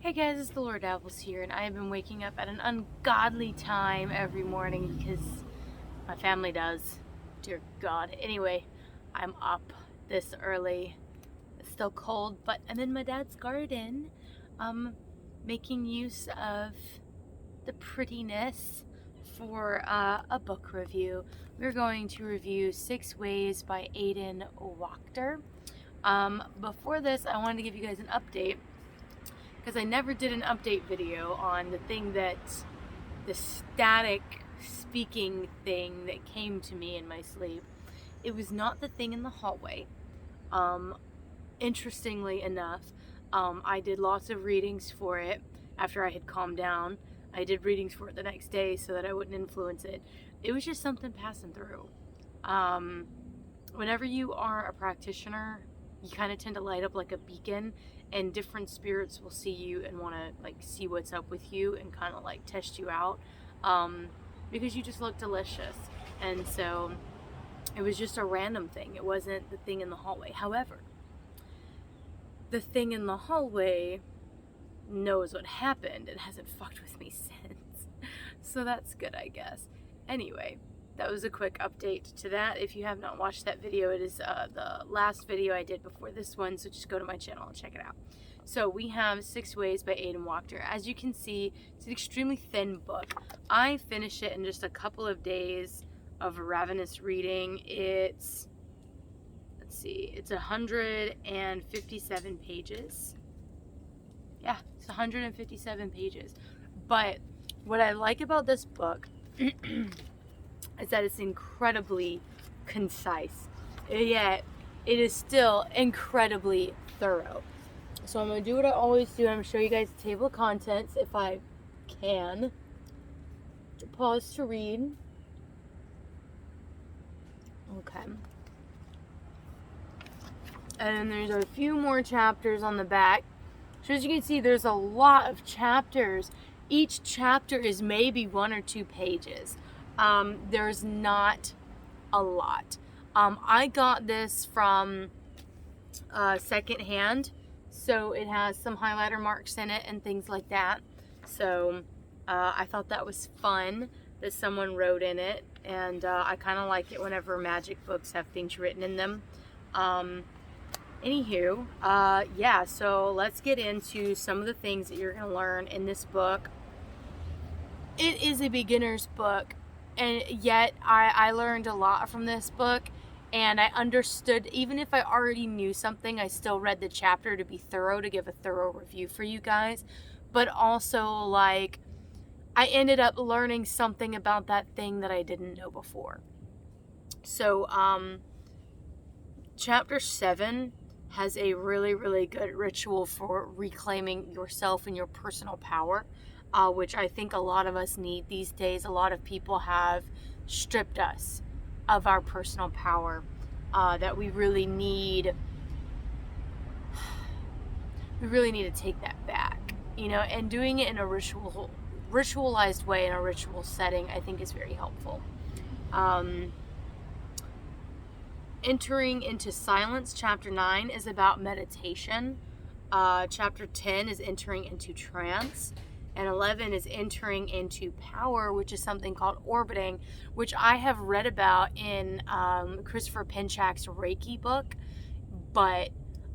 Hey guys, it's the Lord Apples here, and I have been waking up at an ungodly time every morning because my family does. Dear God. Anyway, I'm up this early. It's still cold, but I'm in my dad's garden, making use of the prettiness for a book review. We're going to review 6 Ways by Aiden Wachter. Before this, I wanted to give you guys an update because I never did an update video on the static speaking thing that came to me in my sleep. It was not the thing in the hallway. Interestingly enough, I did lots of readings for it after I had calmed down. I did readings for it the next day so that I wouldn't influence it. It was just something passing through. Whenever you are a practitioner, you kind of tend to light up like a beacon, and different spirits will see you and want to like see what's up with you and kind of like test you out, because you just look delicious. And so it was just a random thing. It wasn't the thing in the hallway. However, the thing in the hallway knows what happened and hasn't fucked with me since. So that's good, I guess. Anyway, that was a quick update to that. If you have not watched that video, it is the last video I did before this one, so just go to my channel and check it out. So we have 6 Ways by Aiden Wachter. As you can see, it's an extremely thin book. I finished it in just a couple of days of ravenous reading. It's 157 pages. Yeah, it's 157 pages. But what I like about this book is that it's incredibly concise, yet it is still incredibly thorough. So I'm going to do what I always do. I'm going to show you guys the table of contents if I can. Pause to read. Okay. And there's a few more chapters on the back. So as you can see, there's a lot of chapters. Each chapter is maybe 1 or 2 pages. There's not a lot. I got this from secondhand, so it has some highlighter marks in it and things like that. So I thought that was fun that someone wrote in it, and I kind of like it whenever magic books have things written in them. Anywho, yeah, so let's get into some of the things that you're going to learn in this book. It is a beginner's book, and yet I learned a lot from this book, and I understood, even if I already knew something, I still read the chapter to be thorough, to give a thorough review for you guys. But also, like, I ended up learning something about that thing that I didn't know before. So, chapter 7 has a really, really good ritual for reclaiming yourself and your personal power, which I think a lot of us need these days. A lot of people have stripped us of our personal power, that we really need. We really need to take that back, and doing it in a ritualized way, in a ritual setting, I think is very helpful. Entering into silence, chapter 9 is about meditation. Chapter 10 is entering into trance. And 11 is entering into power, which is something called orbiting, which I have read about in Christopher Pinchak's Reiki book. But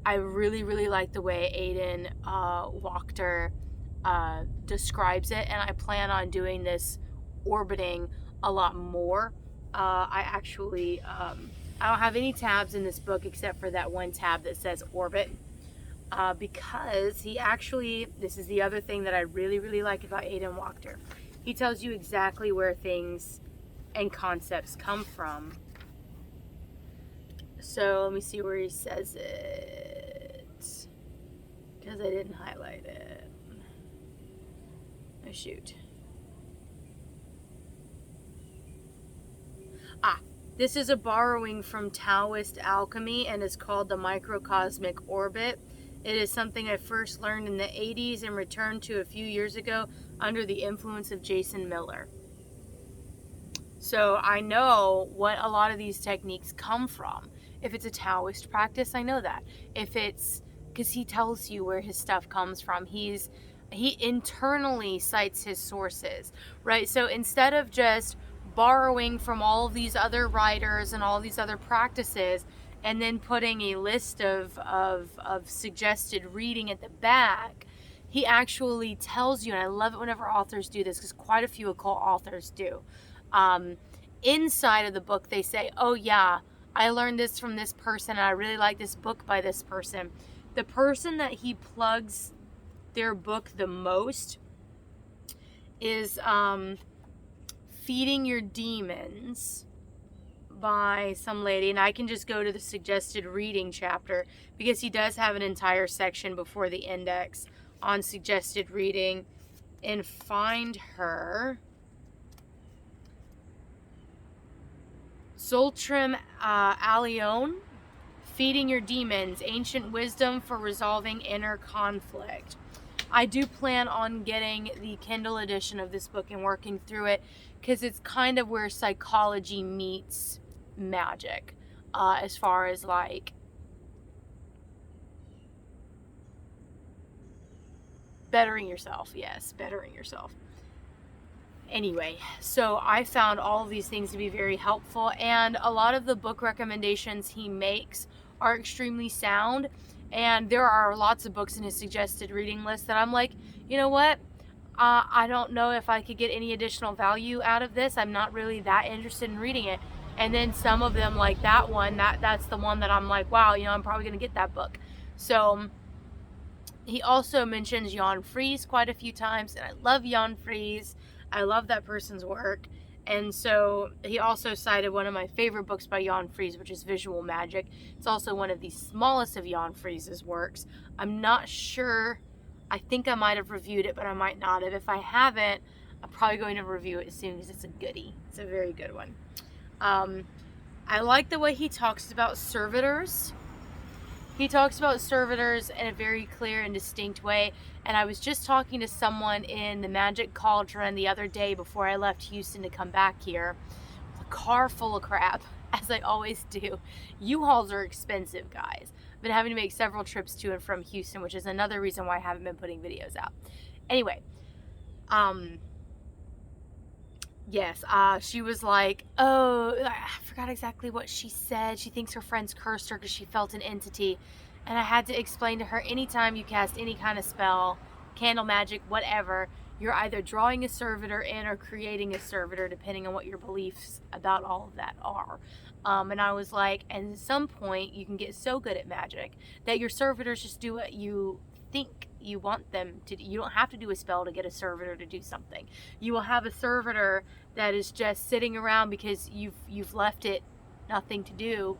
I really, really like the way Aiden Wachter describes it. And I plan on doing this orbiting a lot more. I don't have any tabs in this book except for that one tab that says orbit. Because this is the other thing that I really, really like about Aiden Wachter. He tells you exactly where things and concepts come from. So let me see where he says it, because I didn't highlight it. Oh, shoot. This is a borrowing from Taoist alchemy and is called the microcosmic orbit. It is something I first learned in the 80s and returned to a few years ago under the influence of Jason Miller. So I know what a lot of these techniques come from. If it's a Taoist practice, I know that. If it's, because he tells you where his stuff comes from. He's he internally cites his sources, right? So instead of just borrowing from all of these other writers and all these other practices and then putting a list of suggested reading at the back, he actually tells you, and I love it whenever authors do this because quite a few occult authors do. Inside of the book, they say, oh yeah, I learned this from this person and I really like this book by this person. The person that he plugs their book the most is Feeding Your Demons by some lady, and I can just go to the suggested reading chapter because he does have an entire section before the index on suggested reading, and find her. Zoltram Alion, Feeding Your Demons, Ancient Wisdom for Resolving Inner Conflict. I do plan on getting the Kindle edition of this book and working through it because it's kind of where psychology meets magic, as far as like bettering yourself. Yes, bettering yourself. Anyway, so I found all of these things to be very helpful, and a lot of the book recommendations he makes are extremely sound, and there are lots of books in his suggested reading list that I'm like, you know what, I don't know if I could get any additional value out of this. I'm not really that interested in reading it. And then some of them, like that one, that's the one that I'm like, wow, I'm probably gonna get that book. So he also mentions Jan Fries quite a few times, and I love Jan Fries. I love that person's work. And so he also cited one of my favorite books by Jan Fries, which is Visual Magic. It's also one of the smallest of Jan Fries' works. I'm not sure. I think I might have reviewed it, but I might not have. If I haven't, I'm probably going to review it soon because it's a goodie. It's a very good one. I like the way he talks about servitors. He talks about servitors in a very clear and distinct way. And I was just talking to someone in the Magic Cauldron the other day before I left Houston to come back here. A car full of crap, as I always do. U-Hauls are expensive, guys. I've been having to make several trips to and from Houston, which is another reason why I haven't been putting videos out. Anyway, yes, she was like, oh, I forgot exactly what she said. She thinks her friends cursed her because she felt an entity. And I had to explain to her, anytime you cast any kind of spell, candle magic, whatever, you're either drawing a servitor in or creating a servitor, depending on what your beliefs about all of that are. And I was like, and at some point, you can get so good at magic that your servitors just do what you think you want them to do. You don't have to do a spell to get a servitor to do something. You will have a servitor that is just sitting around because you've left it nothing to do,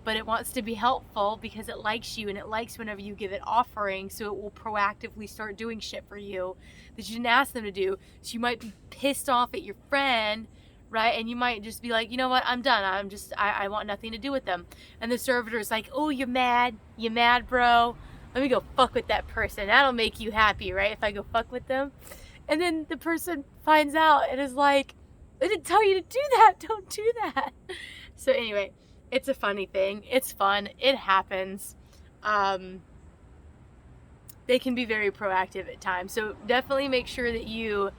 but it wants to be helpful because it likes you and it likes whenever you give it offering, so it will proactively start doing shit for you that you didn't ask them to do. So you might be pissed off at your friend, right? And you might just be like, you know what, I'm done. I want nothing to do with them. And the servitor is like, oh, you're mad, bro? Let me go fuck with that person. That'll make you happy, right? If I go fuck with them. And then the person finds out and is like, I didn't tell you to do that. Don't do that. So anyway, it's a funny thing. It's fun. It happens. They can be very proactive at times. So definitely make sure that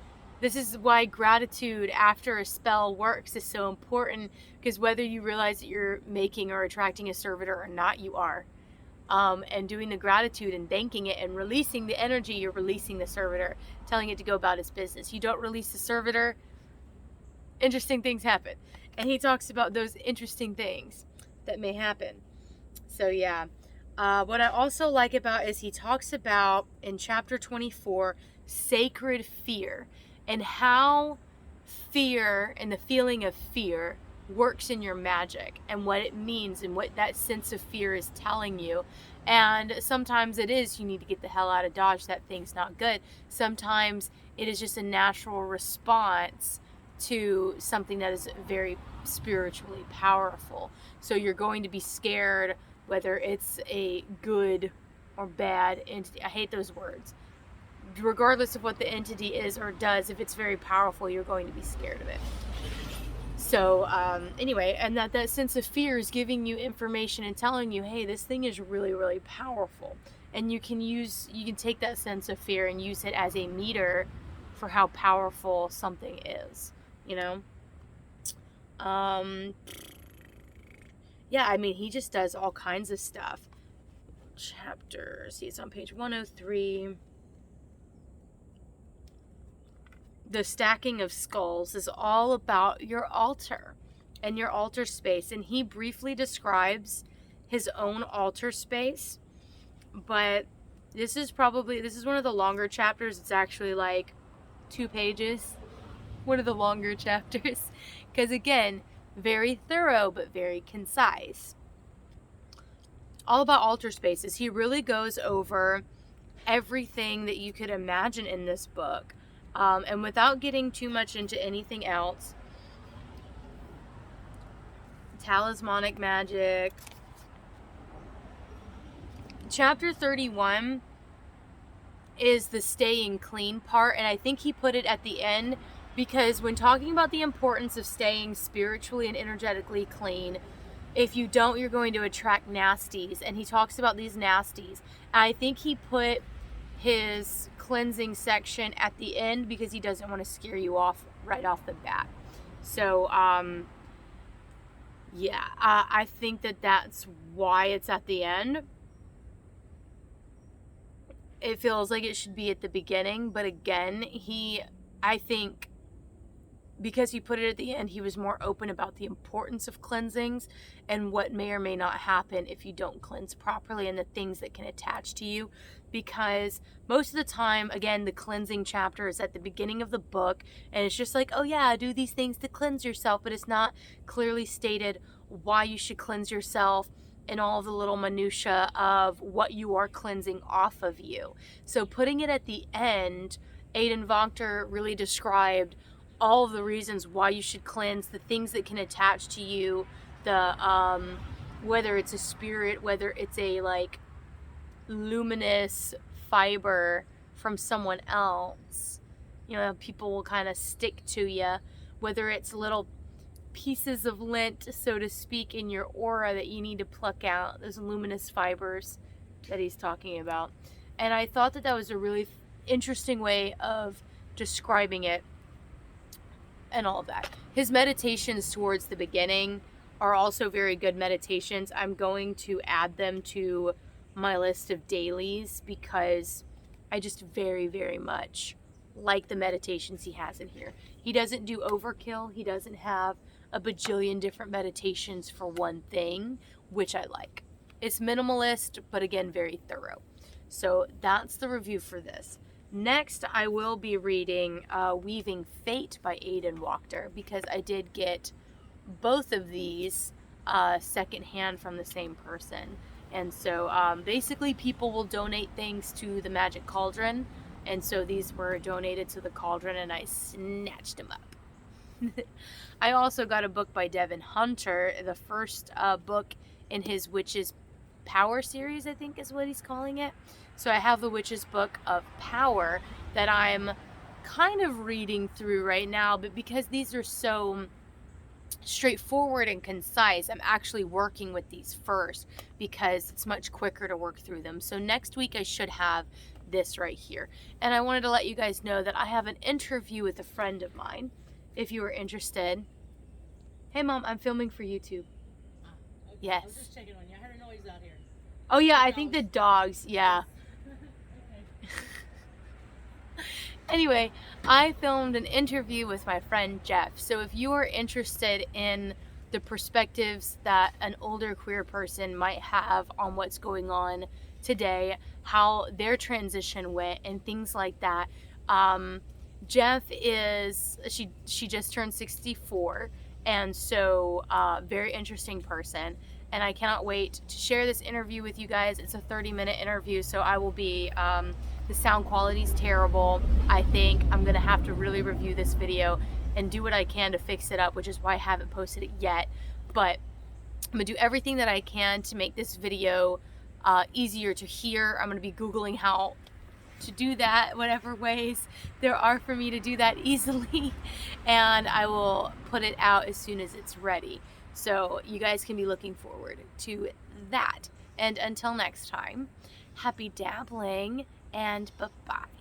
this is why gratitude after a spell works is so important, because whether you realize that you're making or attracting a servitor or not, you are. And doing the gratitude and thanking it and releasing the energy, you're releasing the servitor, telling it to go about its business. You don't release the servitor, interesting things happen. And he talks about those interesting things that may happen. So yeah. What I also like about is he talks about, in chapter 24, sacred fear, and how fear and the feeling of fear works in your magic, and what it means, and what that sense of fear is telling you. And sometimes it is, you need to get the hell out of Dodge, that thing's not good. Sometimes it is just a natural response to something that is very spiritually powerful. So you're going to be scared, whether it's a good or bad entity. I hate those words. Regardless of what the entity is or does, if it's very powerful, you're going to be scared of it. So anyway, and that sense of fear is giving you information and telling you, hey, this thing is really, really powerful. And you can take that sense of fear and use it as a meter for how powerful something is, you know? Yeah, I mean, he just does all kinds of stuff. Chapter, see, it's on page 103. The stacking of skulls is all about your altar and your altar space. And he briefly describes his own altar space, but this is one of the longer chapters. It's actually like 2 pages. One of the longer chapters. Because again, very thorough, but very concise. All about altar spaces. He really goes over everything that you could imagine in this book. And without getting too much into anything else, talismanic magic. Chapter 31 is the staying clean part, and I think he put it at the end because when talking about the importance of staying spiritually and energetically clean, if you don't, you're going to attract nasties, and he talks about these nasties. I think he put his cleansing section at the end because he doesn't want to scare you off right off the bat. So yeah, I think that's why it's at the end. It feels like it should be at the beginning, but again, I think because he put it at the end, he was more open about the importance of cleansings and what may or may not happen if you don't cleanse properly and the things that can attach to you. Because most of the time, again, the cleansing chapter is at the beginning of the book, and it's just like, oh yeah, do these things to cleanse yourself, but it's not clearly stated why you should cleanse yourself and all the little minutia of what you are cleansing off of you. So putting it at the end, Aiden Wachter really described all of the reasons why you should cleanse, the things that can attach to you, the whether it's a spirit, whether it's a like luminous fiber from someone else, you know, people will kind of stick to you, whether it's little pieces of lint, so to speak, in your aura that you need to pluck out, those luminous fibers that he's talking about. And I thought that was a really interesting way of describing it and all of that. His meditations towards the beginning are also very good meditations. I'm going to add them to my list of dailies because I just very, very much like the meditations he has in here. He doesn't do overkill. He doesn't have a bajillion different meditations for one thing, which I like. It's minimalist, but again, very thorough. So that's the review for this. Next, I will be reading Weaving Fate by Aiden Wachter because I did get both of these secondhand from the same person. And so basically people will donate things to the Magic Cauldron. And so these were donated to the Cauldron and I snatched them up. I also got a book by Devin Hunter, the first book in his Witch's Power series, I think is what he's calling it. So I have the Witch's Book of Power that I'm kind of reading through right now, but because these are so straightforward and concise, I'm actually working with these first because it's much quicker to work through them. So next week I should have this right here. And I wanted to let you guys know that I have an interview with a friend of mine, if you are interested. Hey Mom, I'm filming for YouTube. Okay. Yes. I was just checking on you. I heard a noise out here. Oh yeah, I think the dogs, yeah. Anyway, I filmed an interview with my friend Jeff. So if you are interested in the perspectives that an older queer person might have on what's going on today, how their transition went and things like that, Jeff is, she just turned 64, and so very interesting person. And I cannot wait to share this interview with you guys. It's a 30-minute interview, so I will be, the sound quality is terrible. I think I'm gonna have to really review this video and do what I can to fix it up, which is why I haven't posted it yet. But I'm gonna do everything that I can to make this video easier to hear. I'm gonna be Googling how to do that, whatever ways there are for me to do that easily, and I will put it out as soon as it's ready. So you guys can be looking forward to that. And until next time, Happy dabbling, and bye bye.